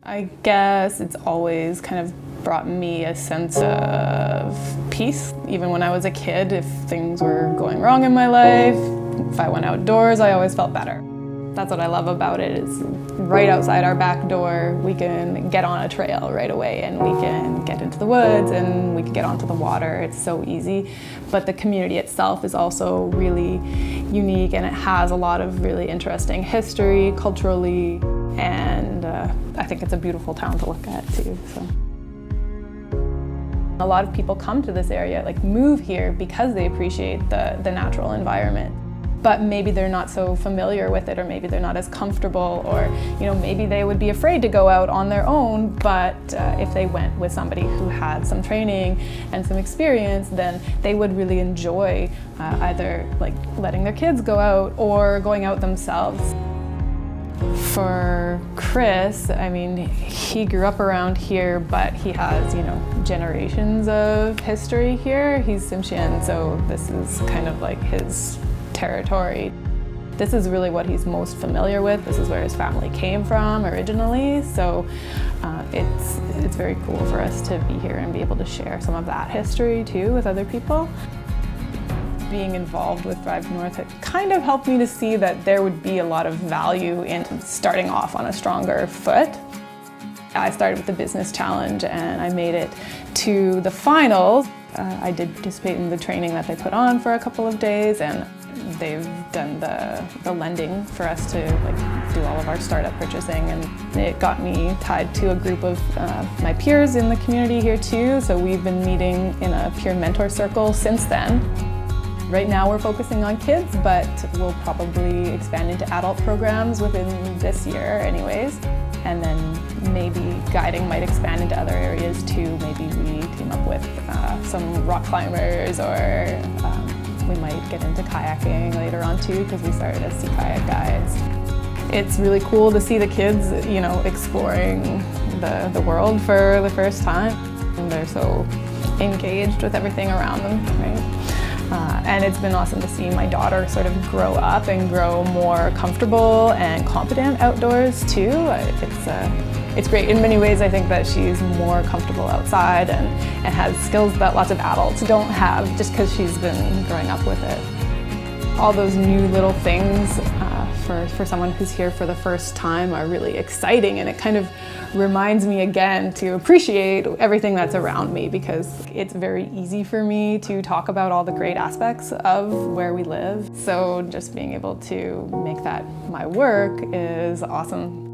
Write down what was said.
I guess it's always kind of brought me a sense of peace. Even when I was a kid, if things were going wrong in my life, if I went outdoors, I always felt better. That's what I love about it, is right outside our back door, we can get on a trail right away and we can get into the woods and we can get onto the water. It's so easy. But the community itself is also really unique, and it has a lot of really interesting history culturally, and I think it's a beautiful town to look at too. So. A lot of people come to this area, move here because they appreciate the natural environment. But maybe they're not so familiar with it, or maybe they're not as comfortable, or maybe they would be afraid to go out on their own. But if they went with somebody who had some training and some experience, then they would really enjoy either letting their kids go out or going out themselves. For Chris, I mean, he grew up around here, but he has, generations of history here. He's Tsimshian, so this is kind of like his territory. This is really what he's most familiar with. This is where his family came from originally, so it's very cool for us to be here and be able to share some of that history too with other people. Being involved with Thrive North, it kind of helped me to see that there would be a lot of value in starting off on a stronger foot. I started with the business challenge and I made it to the finals. I did participate in the training that they put on for a couple of days, and they've done the lending for us to do all of our startup purchasing, and it got me tied to a group of my peers in the community here too. So we've been meeting in a peer mentor circle since then. Right now we're focusing on kids, but we'll probably expand into adult programs within this year anyways. And then maybe guiding might expand into other areas too. Maybe we team up with some rock climbers, or we might get into kayaking later on too, because we started as sea kayak guides. It's really cool to see the kids, exploring the world for the first time. And they're so engaged with everything around them, right? And it's been awesome to see my daughter sort of grow up and grow more comfortable and competent outdoors too. It's great. In many ways, I think that she's more comfortable outside and has skills that lots of adults don't have, just because she's been growing up with it. All those new little things for someone who's here for the first time are really exciting, and it kind of reminds me again to appreciate everything that's around me, because it's very easy for me to talk about all the great aspects of where we live. So just being able to make that my work is awesome.